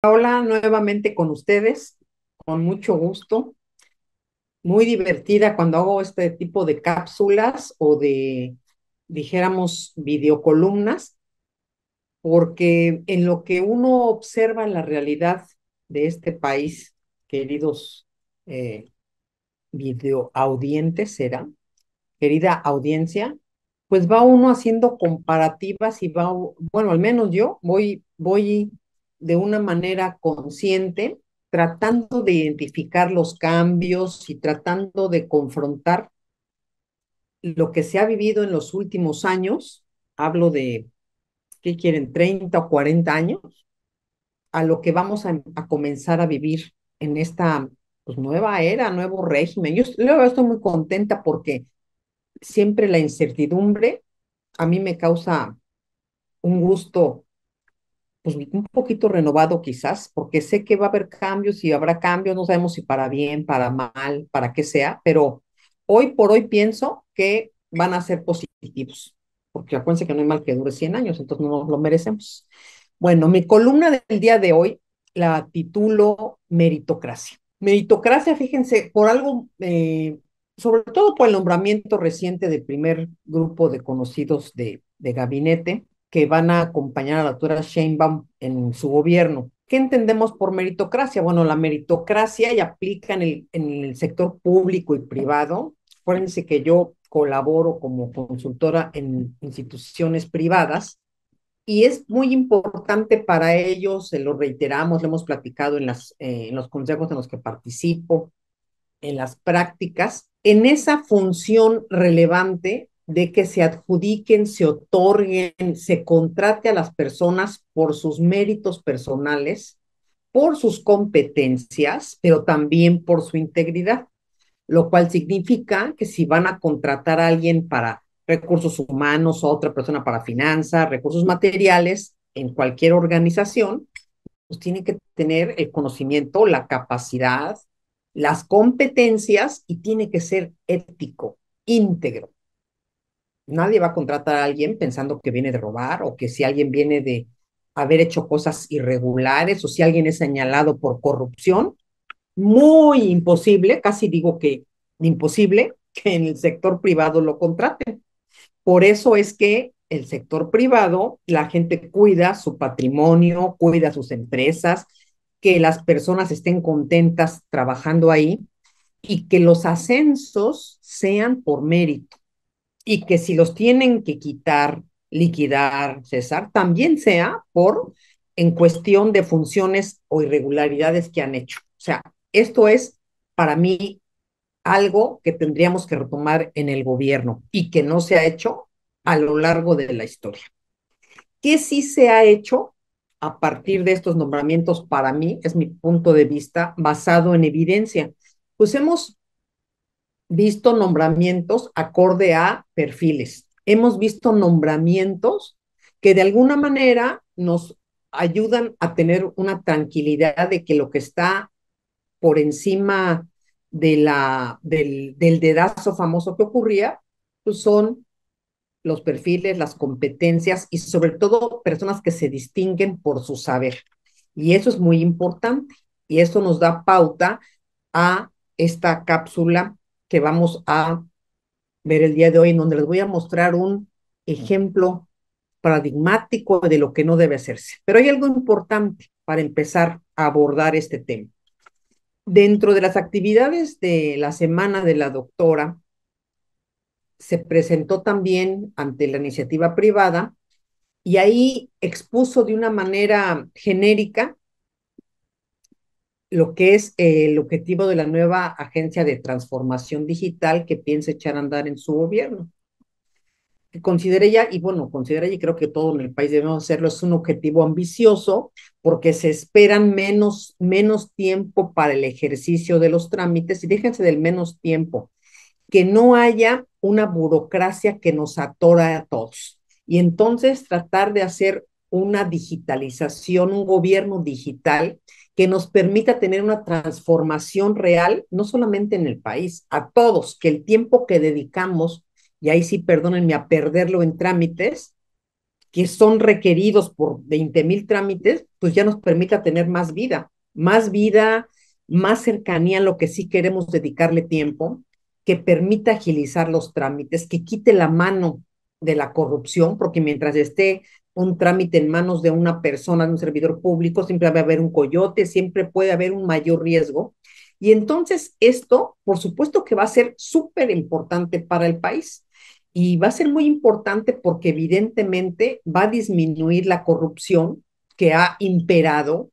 Hola, nuevamente con ustedes, con mucho gusto, muy divertida cuando hago este tipo de cápsulas o de, dijéramos, videocolumnas, porque en lo que uno observa la realidad de este país, queridos eh, videoaudientes, será, querida audiencia, pues va uno haciendo comparativas y va, bueno, al menos yo voy de una manera consciente tratando de identificar los cambios y tratando de confrontar lo que se ha vivido en los últimos años, hablo de, ¿qué quieren?, 30 o 40 años, a lo que vamos a comenzar a vivir en esta pues, nueva era, nuevo régimen. Yo luego estoy muy contenta porque siempre la incertidumbre a mí me causa un gusto, pues un poquito renovado quizás, porque sé que va a haber cambios y habrá cambios, no sabemos si para bien, para mal, para qué sea, pero hoy por hoy pienso que van a ser positivos, porque acuérdense que no hay mal que dure 100 años, entonces no nos lo merecemos. Bueno, mi columna del día de hoy la titulo Meritocracia. Meritocracia, fíjense, por algo, sobre todo por el nombramiento reciente del primer grupo de conocidos de gabinete que van a acompañar a la doctora Sheinbaum en su gobierno. ¿Qué entendemos por meritocracia? Bueno, la meritocracia ya aplica en el sector público y privado. Acuérdense que yo colaboro como consultora en instituciones privadas y es muy importante para ellos, se lo reiteramos, lo hemos platicado en los consejos en los que participo, en las prácticas, en esa función relevante de que se adjudiquen, se otorguen, se contrate a las personas por sus méritos personales, por sus competencias, pero también por su integridad, lo cual significa que si van a contratar a alguien para recursos humanos o a otra persona para finanzas, recursos materiales, en cualquier organización, pues tiene que tener el conocimiento, la capacidad, las competencias y tiene que ser ético, íntegro. Nadie va a contratar a alguien pensando que viene de robar o que si alguien viene de haber hecho cosas irregulares o si alguien es señalado por corrupción, muy imposible, casi digo que imposible, que en el sector privado lo contraten. Por eso es que el sector privado, la gente cuida su patrimonio, cuida sus empresas, que las personas estén contentas trabajando ahí y que los ascensos sean por mérito y que si los tienen que quitar, liquidar, cesar, también sea por en cuestión de funciones o irregularidades que han hecho. O sea, esto es para mí algo que tendríamos que retomar en el gobierno y que no se ha hecho a lo largo de la historia. ¿Qué sí se ha hecho a partir de estos nombramientos? Para mí, es mi punto de vista, basado en evidencia. Pues hemos visto nombramientos acorde a perfiles. Hemos visto nombramientos que de alguna manera nos ayudan a tener una tranquilidad de que lo que está por encima del dedazo famoso que ocurría, pues son los perfiles, las competencias y sobre todo personas que se distinguen por su saber. Y eso es muy importante. Y eso nos da pauta a esta cápsula que vamos a ver el día de hoy, en donde les voy a mostrar un ejemplo paradigmático de lo que no debe hacerse. Pero hay algo importante para empezar a abordar este tema. Dentro de las actividades de la semana de la doctora, se presentó también ante la iniciativa privada y ahí expuso de una manera genérica lo que es el objetivo de la nueva agencia de transformación digital que piensa echar a andar en su gobierno. Que considera ella, y bueno, considera ella y creo que todo en el país debemos hacerlo, es un objetivo ambicioso porque se esperan menos tiempo para el ejercicio de los trámites y déjense del menos tiempo, que no haya una burocracia que nos atora a todos. Y entonces tratar de hacer una digitalización, un gobierno digital que nos permita tener una transformación real, no solamente en el país, a todos, que el tiempo que dedicamos, y ahí sí perdónenme, a perderlo en trámites, que son requeridos por 20,000 trámites, pues ya nos permita tener más vida, más cercanía a lo que sí queremos dedicarle tiempo, que permita agilizar los trámites, que quite la mano de la corrupción, porque mientras esté un trámite en manos de una persona, de un servidor público, siempre va a haber un coyote, siempre puede haber un mayor riesgo. Y entonces esto, por supuesto que va a ser súper importante para el país. Y va a ser muy importante porque evidentemente va a disminuir la corrupción que ha imperado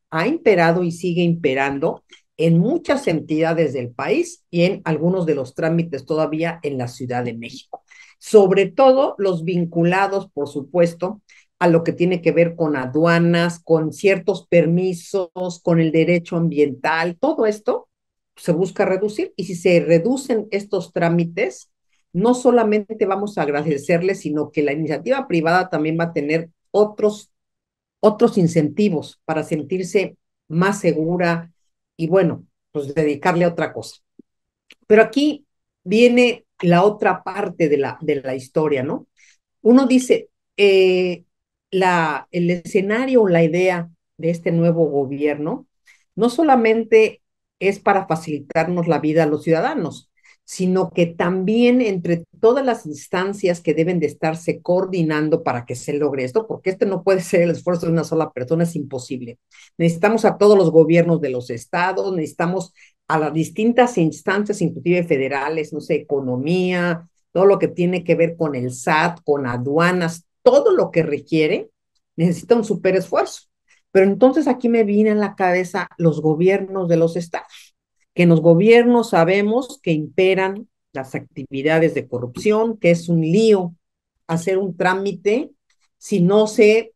y sigue imperando en muchas entidades del país y en algunos de los trámites todavía en la Ciudad de México. Sobre todo los vinculados, por supuesto, a lo que tiene que ver con aduanas, con ciertos permisos, con el derecho ambiental, todo esto se busca reducir y si se reducen estos trámites, no solamente vamos a agradecerles, sino que la iniciativa privada también va a tener otros incentivos para sentirse más segura y bueno, pues dedicarle a otra cosa. Pero aquí viene la otra parte de la historia, ¿no? Uno dice, el escenario, la idea de este nuevo gobierno, no solamente es para facilitarnos la vida a los ciudadanos, sino que también entre todas las instancias que deben de estarse coordinando para que se logre esto, porque este no puede ser el esfuerzo de una sola persona, es imposible. Necesitamos a todos los gobiernos de los estados, necesitamos a las distintas instancias, inclusive federales, no sé, economía, todo lo que tiene que ver con el SAT, con aduanas, todo lo que requiere, necesita un super esfuerzo. Pero entonces aquí me viene a la cabeza los gobiernos de los estados, que en los gobiernos sabemos que imperan las actividades de corrupción, que es un lío hacer un trámite si no se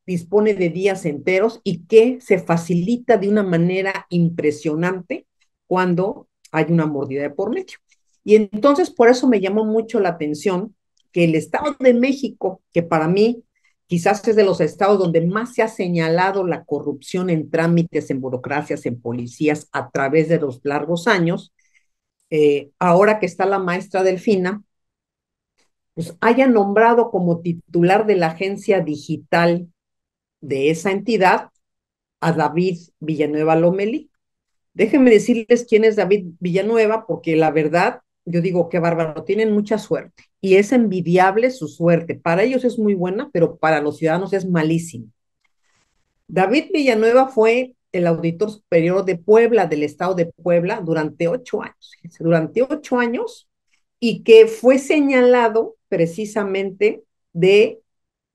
dispone de días enteros y que se facilita de una manera impresionante cuando hay una mordida de por medio. Y entonces por eso me llamó mucho la atención que el Estado de México, que para mí quizás es de los estados donde más se ha señalado la corrupción en trámites, en burocracias, en policías a través de los largos años, ahora que está la maestra Delfina, pues haya nombrado como titular de la agencia digital de esa entidad a David Villanueva Lomelí. Déjenme decirles quién es David Villanueva, porque la verdad, yo digo, qué bárbaro, tienen mucha suerte y es envidiable su suerte. Para ellos es muy buena, pero para los ciudadanos es malísima. David Villanueva fue el auditor superior de Puebla, del estado de Puebla, durante 8 años, durante 8 años, y que fue señalado precisamente de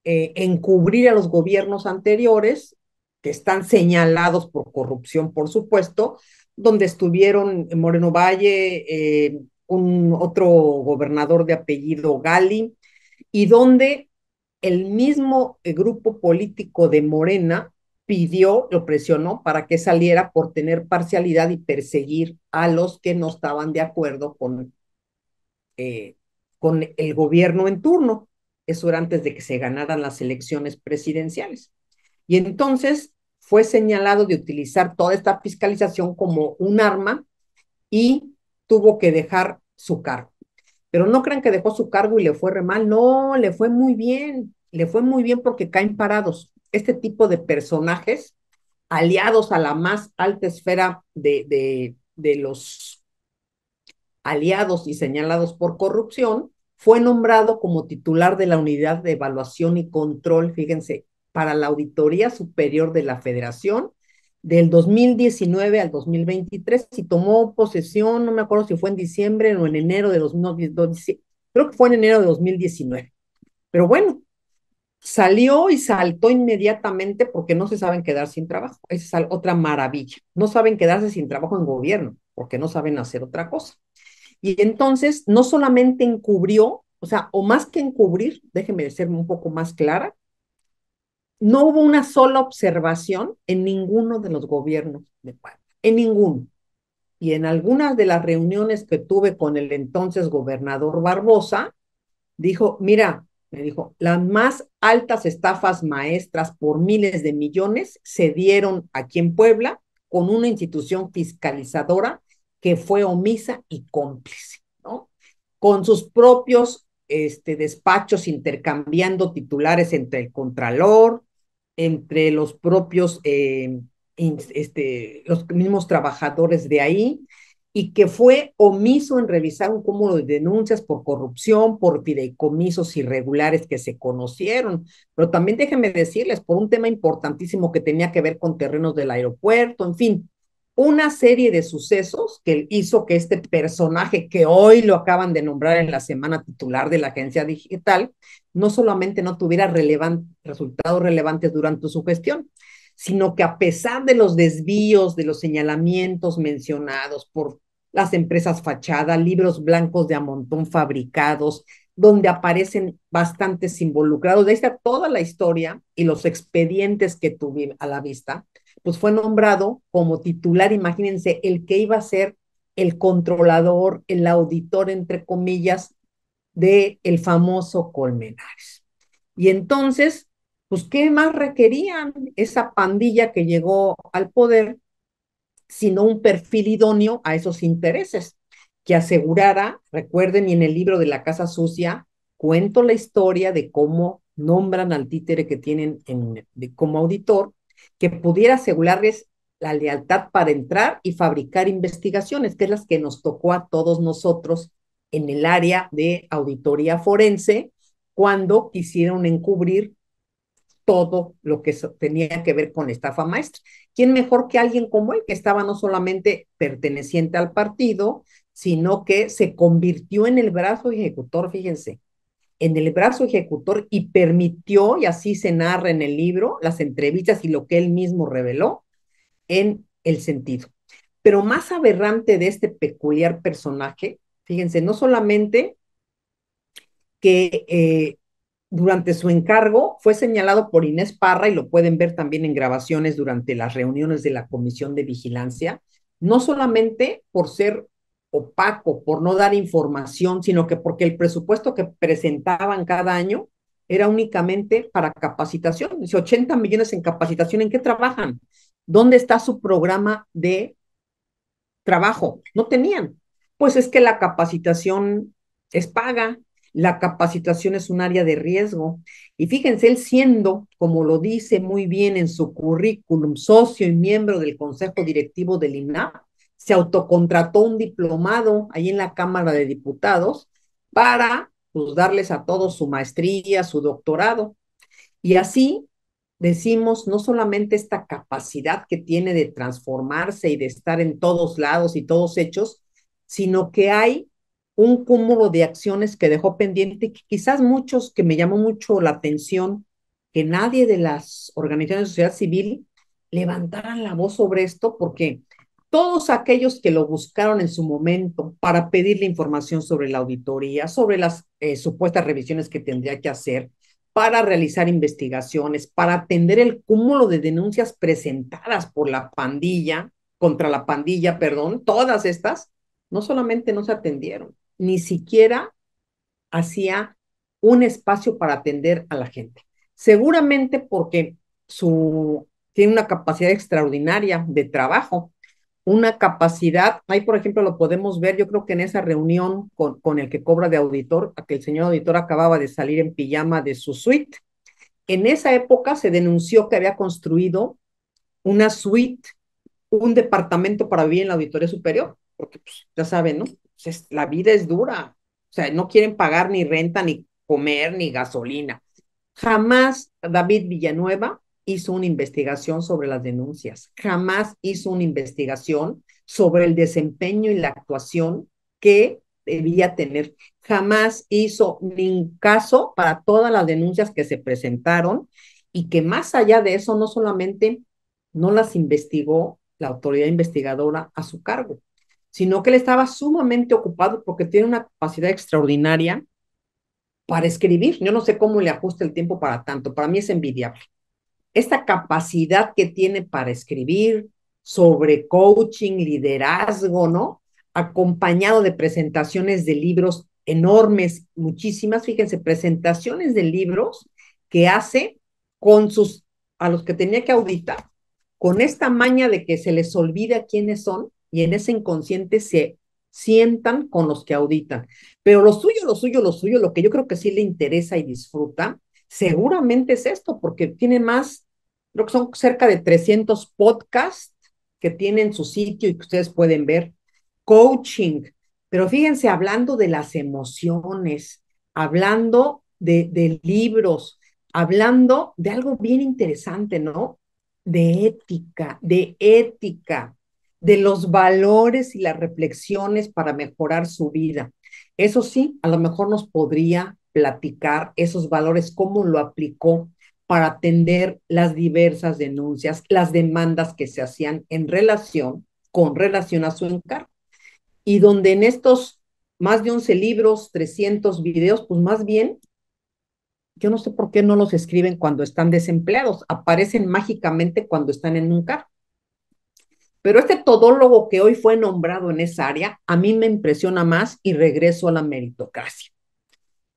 encubrir a los gobiernos anteriores, que están señalados por corrupción, por supuesto, donde estuvieron Moreno Valle, un otro gobernador de apellido Gali, y donde el mismo grupo político de Morena pidió, lo presionó para que saliera por tener parcialidad y perseguir a los que no estaban de acuerdo con el gobierno en turno. Eso era antes de que se ganaran las elecciones presidenciales. Y entonces fue señalado de utilizar toda esta fiscalización como un arma y tuvo que dejar su cargo. Pero no crean que dejó su cargo y le fue re mal, no, le fue muy bien porque caen parados. Este tipo de personajes, aliados a la más alta esfera de los aliados y señalados por corrupción, fue nombrado como titular de la Unidad de Evaluación y Control, fíjense, para la Auditoría Superior de la Federación del 2019 al 2023 y tomó posesión, no me acuerdo si fue en diciembre o en enero de 2019, creo que fue en enero de 2019. Pero bueno, salió y saltó inmediatamente porque no se saben quedar sin trabajo. Esa es otra maravilla. No saben quedarse sin trabajo en gobierno porque no saben hacer otra cosa. Y entonces no solamente encubrió, o sea, o más que encubrir, déjeme ser un poco más clara, no hubo una sola observación en ninguno de los gobiernos de Puebla, en ninguno. Y en algunas de las reuniones que tuve con el entonces gobernador Barbosa, dijo, mira, me dijo, las más altas estafas maestras por miles de millones se dieron aquí en Puebla con una institución fiscalizadora que fue omisa y cómplice, ¿no? Con sus propios despachos intercambiando titulares entre el contralor, entre los propios, los mismos trabajadores de ahí, y que fue omiso en revisar un cúmulo de denuncias por corrupción, por fideicomisos irregulares que se conocieron, pero también déjenme decirles, por un tema importantísimo que tenía que ver con terrenos del aeropuerto, en fin, una serie de sucesos que hizo que este personaje que hoy lo acaban de nombrar en la semana titular de la agencia digital, no solamente no tuviera resultados relevantes durante su gestión, sino que a pesar de los desvíos, de los señalamientos mencionados por las empresas fachada, libros blancos de a montón fabricados, donde aparecen bastantes involucrados, de esta toda la historia y los expedientes que tuve a la vista, pues fue nombrado como titular, imagínense, el que iba a ser el controlador, el auditor, entre comillas, de el famoso Colmenares. Y entonces, pues, ¿qué más requerían esa pandilla que llegó al poder, sino un perfil idóneo a esos intereses, que asegurara, recuerden, y en el libro de la Casa Sucia, cuento la historia de cómo nombran al títere que tienen como auditor, que pudiera asegurarles la lealtad para entrar y fabricar investigaciones, que es las que nos tocó a todos nosotros en el área de auditoría forense, cuando quisieron encubrir todo lo que tenía que ver con estafa maestra. ¿Quién mejor que alguien como él, que estaba no solamente perteneciente al partido, sino que se convirtió en el brazo ejecutor, fíjense, en el brazo ejecutor, y permitió, y así se narra en el libro, las entrevistas y lo que él mismo reveló en el sentido. Pero más aberrante de este peculiar personaje, fíjense, no solamente que durante su encargo fue señalado por Inés Parra, y lo pueden ver también en grabaciones durante las reuniones de la Comisión de Vigilancia, no solamente por ser opaco, por no dar información, sino que porque el presupuesto que presentaban cada año era únicamente para capacitación. Dice 80 millones en capacitación. ¿En qué trabajan? ¿Dónde está su programa de trabajo? No tenían. Pues es que la capacitación es paga, la capacitación es un área de riesgo. Y fíjense, él siendo, como lo dice muy bien en su currículum, socio y miembro del Consejo Directivo del INAP, se autocontrató un diplomado ahí en la Cámara de Diputados para, pues, darles a todos su maestría, su doctorado. Y así decimos no solamente esta capacidad que tiene de transformarse y de estar en todos lados y todos hechos, sino que hay un cúmulo de acciones que dejó pendiente, que quizás muchos, que me llamó mucho la atención, que nadie de las organizaciones de sociedad civil levantaran la voz sobre esto, porque todos aquellos que lo buscaron en su momento para pedirle información sobre la auditoría, sobre las supuestas revisiones que tendría que hacer, para realizar investigaciones, para atender el cúmulo de denuncias presentadas por la pandilla, contra la pandilla, perdón, todas estas, no solamente no se atendieron, ni siquiera hacía un espacio para atender a la gente. Seguramente porque tiene una capacidad extraordinaria de trabajo, una capacidad, ahí por ejemplo lo podemos ver, yo creo que en esa reunión con el que cobra de auditor, a que el señor auditor acababa de salir en pijama de su suite. En esa época se denunció que había construido una suite, un departamento para vivir en la Auditoría Superior, porque pues, ya saben, ¿no? Pues la vida es dura, o sea, no quieren pagar ni renta, ni comer, ni gasolina. Jamás David Villanueva hizo una investigación sobre las denuncias, jamás hizo una investigación sobre el desempeño y la actuación que debía tener. Jamás hizo ningún caso para todas las denuncias que se presentaron, y que más allá de eso no solamente no las investigó la autoridad investigadora a su cargo, sino que él estaba sumamente ocupado porque tiene una capacidad extraordinaria para escribir. Yo no sé cómo le ajusta el tiempo para tanto, para mí es envidiable. Esta capacidad que tiene para escribir sobre coaching, liderazgo, ¿no? Acompañado de presentaciones de libros enormes, muchísimas, fíjense, presentaciones de libros que hace con a los que tenía que auditar, con esta maña de que se les olvida quiénes son, y en ese inconsciente se sientan con los que auditan. Pero lo que yo creo que sí le interesa y disfruta, seguramente es esto, porque tiene más, creo que son cerca de 300 podcasts que tienen su sitio y que ustedes pueden ver, coaching, pero fíjense, hablando de las emociones, hablando de libros, hablando de algo bien interesante, ¿no? De los valores y las reflexiones para mejorar su vida. Eso sí, a lo mejor nos podría platicar esos valores, cómo lo aplicó para atender las diversas denuncias, las demandas que se hacían en relación con relación a su encargo. Y donde en estos más de 11 libros, 300 videos, pues más bien, yo no sé por qué no los escriben cuando están desempleados, aparecen mágicamente cuando están en un cargo. Pero este todólogo que hoy fue nombrado en esa área, a mí me impresiona más y regreso a la meritocracia.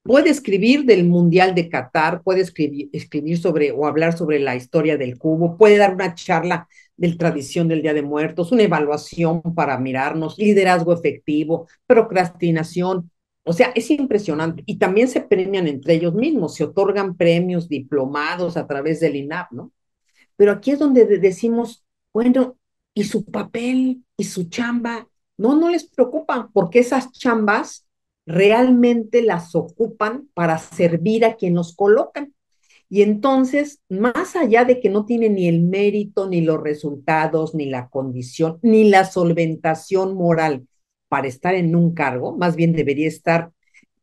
Puede escribir del Mundial de Qatar, puede escribir sobre o hablar sobre la historia del cubo, puede dar una charla de tradición del Día de Muertos, una evaluación para mirarnos, liderazgo efectivo, procrastinación. O sea, es impresionante. Y también se premian entre ellos mismos, se otorgan premios, diplomados a través del INAP, ¿no? Pero aquí es donde decimos, bueno, ¿y su papel y su chamba? No, no les preocupa, porque esas chambas realmente las ocupan para servir a quien los colocan. Y entonces, más allá de que no tiene ni el mérito, ni los resultados, ni la condición, ni la solventación moral para estar en un cargo, más bien debería estar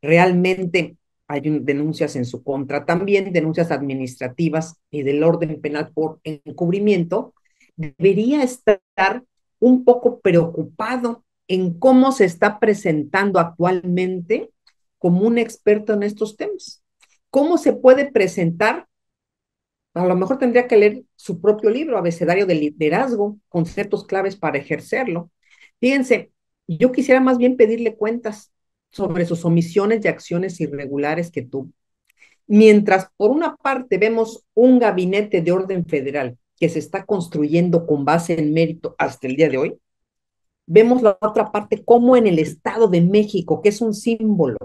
realmente, hay denuncias en su contra, también denuncias administrativas y del orden penal por encubrimiento, debería estar un poco preocupado en cómo se está presentando actualmente como un experto en estos temas. ¿Cómo se puede presentar? A lo mejor tendría que leer su propio libro, Abecedario del Liderazgo, conceptos claves para ejercerlo. Fíjense, yo quisiera más bien pedirle cuentas sobre sus omisiones y acciones irregulares que tuvo. Mientras, por una parte, vemos un gabinete de orden federal que se está construyendo con base en mérito hasta el día de hoy, vemos la otra parte como en el Estado de México, que es un símbolo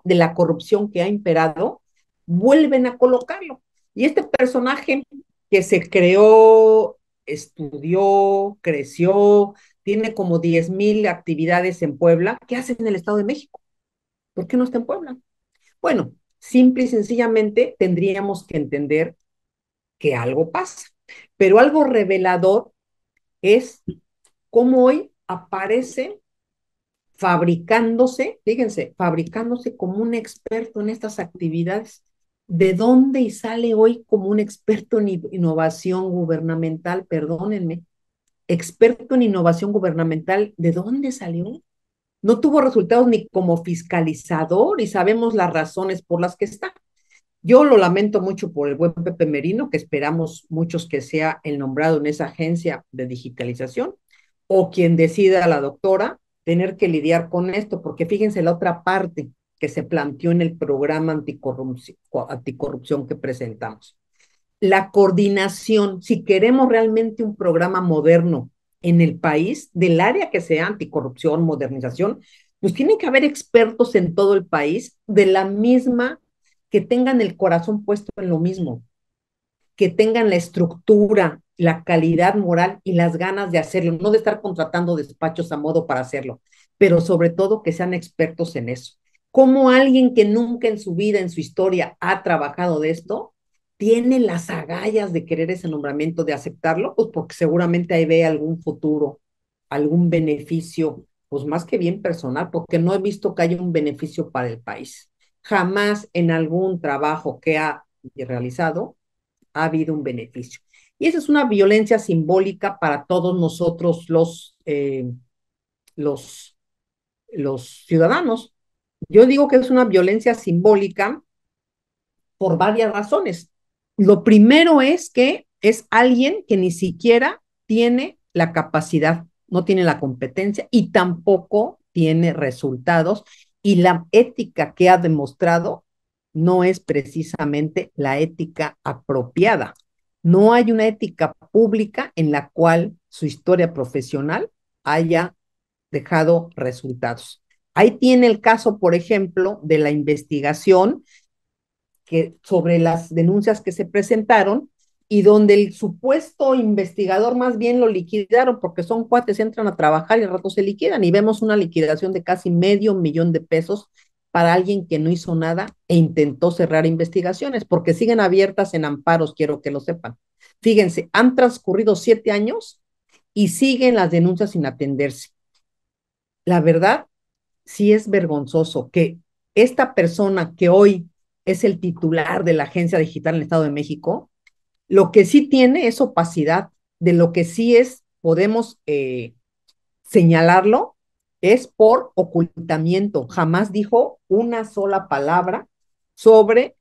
de la corrupción que ha imperado, vuelven a colocarlo. Y este personaje que se creó, estudió, creció, tiene como 10,000 actividades en Puebla, ¿qué hace en el Estado de México? ¿Por qué no está en Puebla? Bueno, simple y sencillamente tendríamos que entender que algo pasa, pero algo revelador es cómo hoy aparece fabricándose, fíjense, fabricándose como un experto en estas actividades. ¿De dónde y sale hoy como un experto en innovación gubernamental? Perdónenme, experto en innovación gubernamental, ¿de dónde salió? No tuvo resultados ni como fiscalizador y sabemos las razones por las que está. Yo lo lamento mucho por el buen Pepe Merino, que esperamos muchos que sea el nombrado en esa agencia de digitalización, o quien decida la doctora tener que lidiar con esto, porque fíjense la otra parte que se planteó en el programa anticorrupción que presentamos. La coordinación, si queremos realmente un programa moderno en el país, del área que sea anticorrupción, modernización, pues tienen que haber expertos en todo el país de la misma que tengan el corazón puesto en lo mismo, que tengan la estructura, la calidad moral y las ganas de hacerlo, no de estar contratando despachos a modo para hacerlo, pero sobre todo que sean expertos en eso. Como alguien que nunca en su vida, en su historia, ha trabajado de esto, tiene las agallas de querer ese nombramiento, de aceptarlo, pues porque seguramente ahí ve algún futuro, algún beneficio, pues más que bien personal, porque no he visto que haya un beneficio para el país. Jamás en algún trabajo que ha realizado ha habido un beneficio. Y esa es una violencia simbólica para todos nosotros los, los ciudadanos. Yo digo que es una violencia simbólica por varias razones. Lo primero es que es alguien que ni siquiera tiene la capacidad, no tiene la competencia y tampoco tiene resultados. Y la ética que ha demostrado no es precisamente la ética apropiada. No hay una ética pública en la cual su historia profesional haya dejado resultados. Ahí tiene el caso, por ejemplo, de la investigación sobre las denuncias que se presentaron y donde el supuesto investigador más bien lo liquidaron porque son cuates, entran a trabajar y al rato se liquidan y vemos una liquidación de casi $500,000 para alguien que no hizo nada e intentó cerrar investigaciones porque siguen abiertas en amparos, quiero que lo sepan. Fíjense, han transcurrido 7 años y siguen las denuncias sin atenderse. La verdad, sí es vergonzoso que esta persona que hoy es el titular de la Agencia Digital en el Estado de México, lo que sí tiene es opacidad, de lo que sí es, podemos señalarlo, es por ocultamiento. Jamás dijo una sola palabra sobre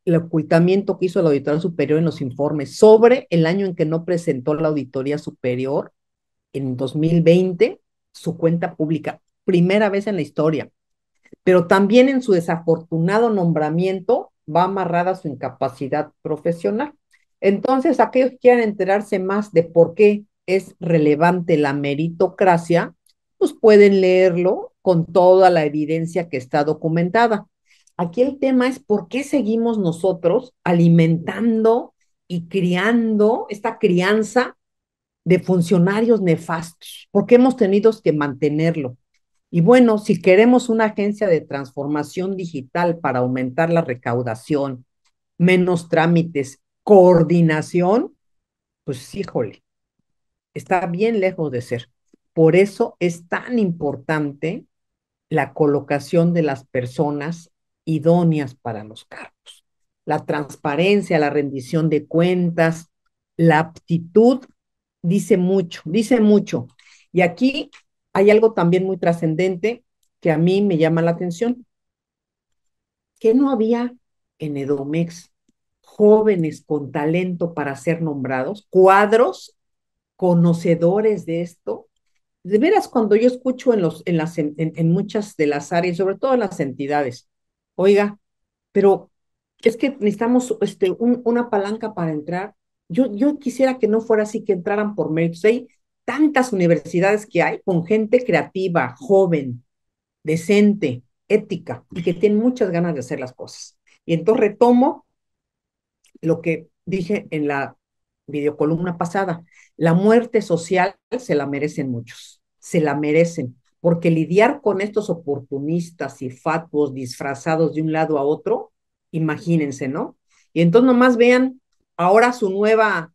el ocultamiento que hizo la Auditoría Superior en los informes, sobre el año en que no presentó la Auditoría Superior en 2020 su cuenta pública, primera vez en la historia, pero también en su desafortunado nombramiento va amarrada su incapacidad profesional. Entonces, aquellos que quieran enterarse más de por qué es relevante la meritocracia, pues pueden leerlo con toda la evidencia que está documentada. Aquí el tema es por qué seguimos nosotros alimentando y criando esta crianza de funcionarios nefastos, porque hemos tenido que mantenerlo. Y bueno, si queremos una agencia de transformación digital para aumentar la recaudación, menos trámites, coordinación, pues híjole, está bien lejos de ser. Por eso es tan importante la colocación de las personas idóneas para los cargos. La transparencia, la rendición de cuentas, la aptitud, dice mucho, dice mucho. Y aquí hay algo también muy trascendente que a mí me llama la atención, que no había en Edomex jóvenes con talento para ser nombrados, cuadros conocedores de esto. De veras, cuando yo escucho en muchas de las áreas, sobre todo en las entidades, oiga, pero es que necesitamos una palanca para entrar. Yo quisiera que no fuera así, que entraran por méritos. Hay tantas universidades que hay con gente creativa, joven, decente, ética y que tienen muchas ganas de hacer las cosas. Y entonces retomo lo que dije en la videocolumna pasada. La muerte social se la merecen muchos, se la merecen, porque lidiar con estos oportunistas y fatuos disfrazados de un lado a otro, imagínense, ¿no? Y entonces nomás vean ahora su nueva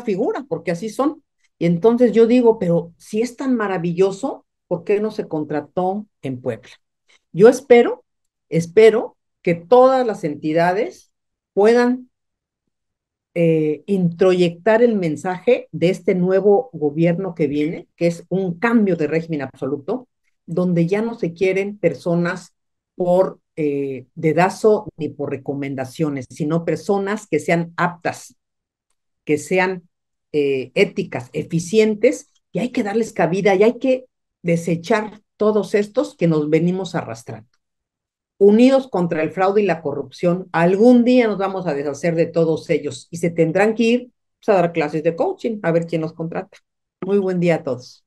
figura, porque así son. Y entonces yo digo, pero si es tan maravilloso, ¿por qué no se contrató en Puebla? Yo espero que todas las entidades puedan introyectar el mensaje de este nuevo gobierno que viene, que es un cambio de régimen absoluto, donde ya no se quieren personas por dedazo ni por recomendaciones, sino personas que sean aptas, que sean éticas, eficientes, y hay que darles cabida y hay que desechar todos estos que nos venimos arrastrando. Unidos contra el fraude y la corrupción, algún día nos vamos a deshacer de todos ellos y se tendrán que ir pues, a dar clases de coaching, a ver quién los contrata. Muy buen día a todos.